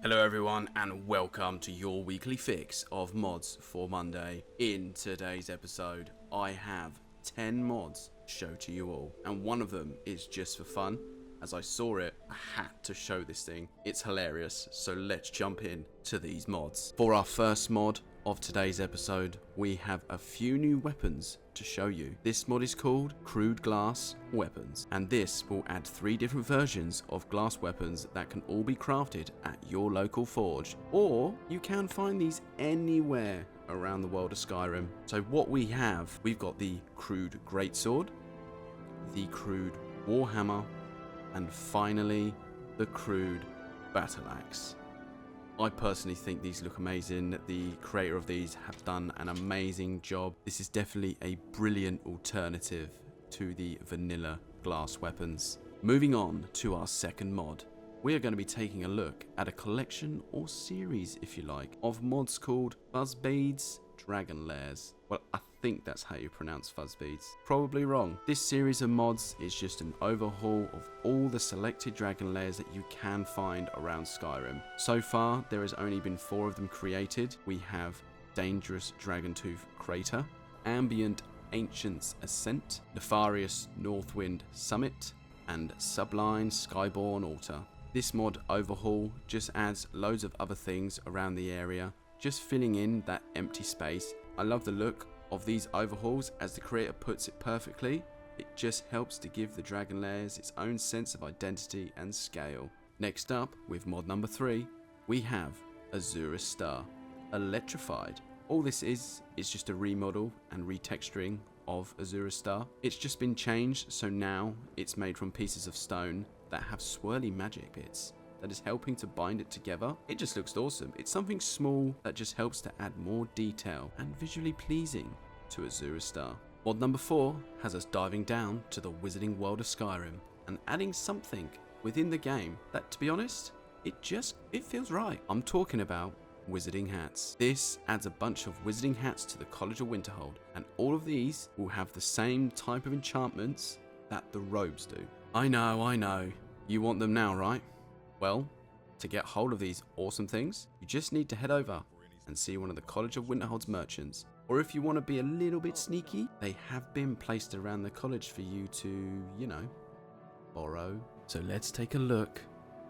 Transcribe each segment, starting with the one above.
Hello everyone and welcome to your weekly fix of mods for Monday. In today's episode, I have 10 mods to show to you all, and one of them is just for fun. As I saw it, I had to show this thing. It's hilarious, so let's jump in to these mods. For our first mod of today's episode, we have a few new weapons to show you. This mod is called Crude Glass Weapons, and this will add 3 different versions of glass weapons that can all be crafted at your local forge, or you can find these anywhere around the world of Skyrim. So what we have, we've got the Crude Greatsword, the Crude Warhammer, and finally the Crude Battle Axe. I personally think these look amazing. The creator of these have done an amazing job. This is definitely a brilliant alternative to the vanilla glass weapons. Moving on to our second mod, we are going to be taking a look at a collection or series, if you like, of mods called FuzzBeed's Dragon Lairs. Well, I think that's how you pronounce FuzzBeeds. Probably wrong. This series of mods is just an overhaul of all the selected dragon lairs that you can find around Skyrim. So far, there has only been 4 of them created. We have Dangerous Dragontooth Crater, Ambient Ancient's Ascent, Nefarious Northwind Summit, and Sublime Skyborn Altar. This mod overhaul just adds loads of other things around the area, just filling in that empty space. I love the look of these overhauls. As the creator puts it perfectly, it just helps to give the dragon lairs its own sense of identity and scale. Next up, with mod number 3, we have Azura Star, Electrified. All this is just a remodel and retexturing of Azura Star. It's just been changed, so now it's made from pieces of stone that have swirly magic bits that is helping to bind it together. It just looks awesome. It's something small that just helps to add more detail and visually pleasing to Azura Star. Mod number 4 has us diving down to the wizarding world of Skyrim and adding something within the game that, to be honest, it feels right. I'm talking about wizarding hats. This adds a bunch of wizarding hats to the College of Winterhold, and all of these will have the same type of enchantments that the robes do. I know, you want them now, right? Well, to get hold of these awesome things, you just need to head over and see one of the College of Winterhold's merchants. Or if you want to be a little bit sneaky, they have been placed around the college for you to, borrow. So let's take a look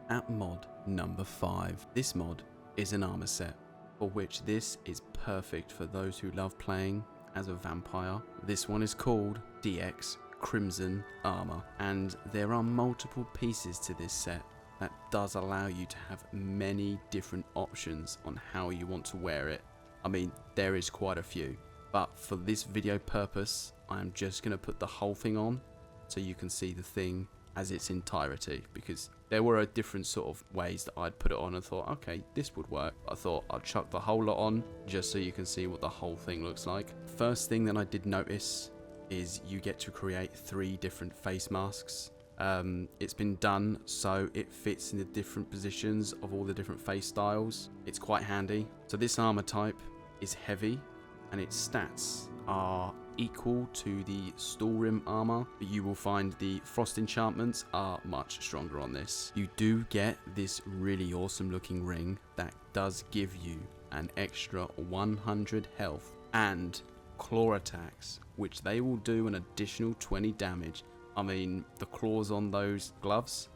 at mod number 5. This mod is an armor set, for which this is perfect for those who love playing as a vampire. This one is called DX Crimson Armor, and there are multiple pieces to this set that does allow you to have many different options on how you want to wear it. I mean, there is quite a few, but for this video purpose, I am just going to put the whole thing on so you can see the thing as its entirety, because there were different sort of ways that I'd put it on and thought, okay, this would work. I thought I'd chuck the whole lot on just so you can see what the whole thing looks like. First thing that I did notice is you get to create 3 different face masks. It's been done so it fits in the different positions of all the different face styles. It's quite handy. So this armor type is heavy, and its stats are equal to the Storrim armor, but you will find the frost enchantments are much stronger on this. You do get this really awesome looking ring that does give you an extra 100 health and claw attacks, which they will do an additional 20 damage. I mean, the claws on those gloves,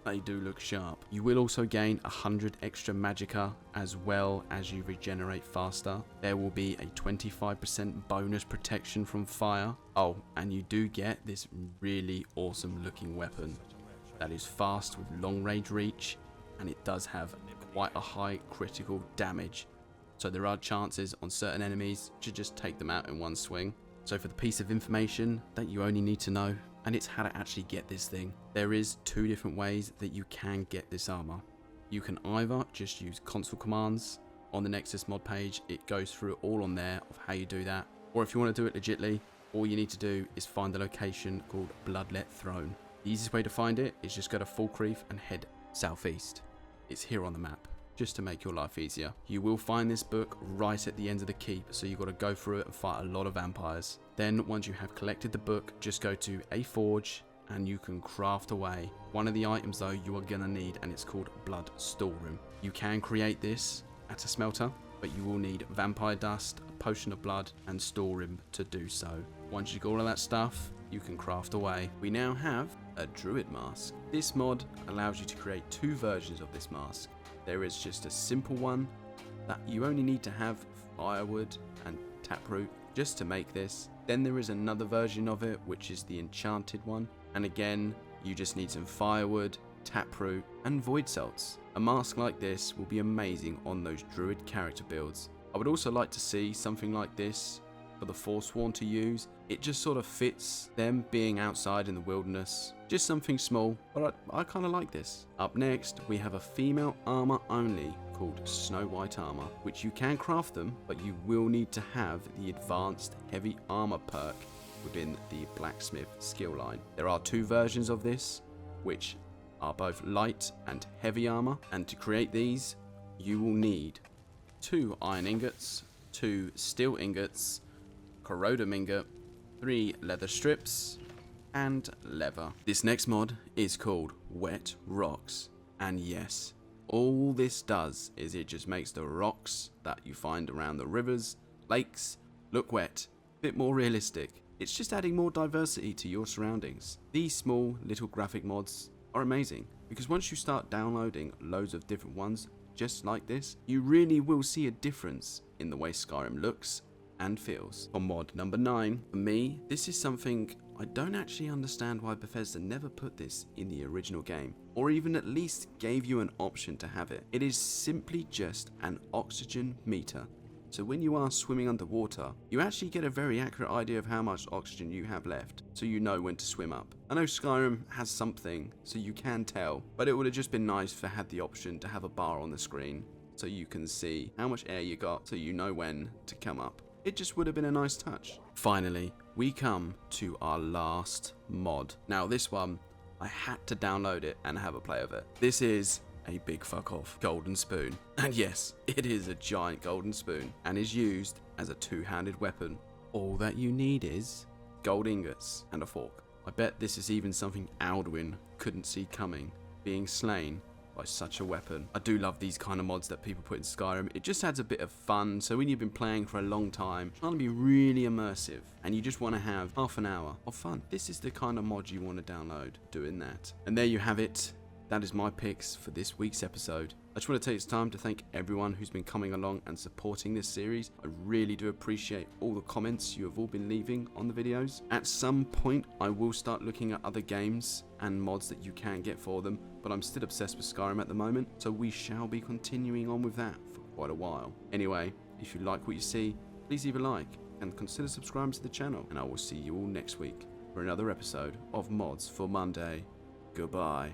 they do look sharp. You will also gain 100 extra magicka as well as you regenerate faster. There will be a 25% bonus protection from fire. Oh, and you do get this really awesome looking weapon that is fast with long range reach, and it does have quite a high critical damage. So there are chances on certain enemies to just take them out in one swing. So for the piece of information that you only need to know, and it's how to actually get this thing, there is 2 different ways that you can get this armor. You can either just use console commands. On the Nexus mod page, it goes through it all on there of how you do that. Or if you want to do it legitly, all you need to do is find the location called Bloodlet Throne. The easiest way to find it is just go to Falkreath and head southeast. It's here on the map, just to make your life easier. You will find this book right at the end of the keep, so you've got to go through it and fight a lot of vampires. Then once you have collected the book, just go to a forge and you can craft away. One of the items though you are gonna need, and it's called blood storeroom. You can create this at a smelter, but you will need vampire dust, a potion of blood, and storeroom to do so. Once you got all of that stuff, you can craft away. We now have a Druid Mask. This mod allows you to create 2 versions of this mask. There is just a simple one that you only need to have firewood and taproot just to make this. Then there is another version of it, which is the enchanted one, and again you just need some firewood, taproot, and void salts. A mask like this will be amazing on those druid character builds. I would also like to see something like this for the Forsworn to use. It just sort of fits them being outside in the wilderness. Just something small, but I kind of like this. Up next, we have a female armor only called Snow White Armor, which you can craft them, but you will need to have the advanced heavy armor perk within the blacksmith skill line. There are 2 versions of this, which are both light and heavy armor, and to create these, you will need 2 iron ingots, 2 steel ingots, corrodum ingot, 3 leather strips, and leather. This next mod is called Wet Rocks, and yes, all this does is it just makes the rocks that you find around the rivers, lakes, look wet, a bit more realistic. It's just adding more diversity to your surroundings. These small little graphic mods are amazing, because once you start downloading loads of different ones just like this, you really will see a difference in the way Skyrim looks and feels. On mod number 9, for me, this is something I don't actually understand why Bethesda never put this in the original game, or even at least gave you an option to have it. It is simply just an oxygen meter. So when you are swimming underwater, you actually get a very accurate idea of how much oxygen you have left, so you know when to swim up. I know Skyrim has something, so you can tell, but it would have just been nice if it had the option to have a bar on the screen, so you can see how much air you got, so you know when to come up. It just would have been a nice touch. Finally, we come to our last mod. Now this one, I had to download it and have a play of it. This is a big fuck off golden spoon. And yes, it is a giant golden spoon and is used as a 2-handed weapon. All that you need is gold ingots and a fork. I bet this is even something Alduin couldn't see coming, being slain by such a weapon. I do love these kind of mods that people put in Skyrim. It just adds a bit of fun. So when you've been playing for a long time, trying to be really immersive, and you just want to have half an hour of fun, this is the kind of mod you want to download, doing that. And there you have it. That is my picks for this week's episode. I just want to take this time to thank everyone who's been coming along and supporting this series. I really do appreciate all the comments you have all been leaving on the videos. At some point, I will start looking at other games and mods that you can get for them, but I'm still obsessed with Skyrim at the moment, so we shall be continuing on with that for quite a while. Anyway, if you like what you see, please leave a like and consider subscribing to the channel, and I will see you all next week for another episode of Mods for Monday. Goodbye.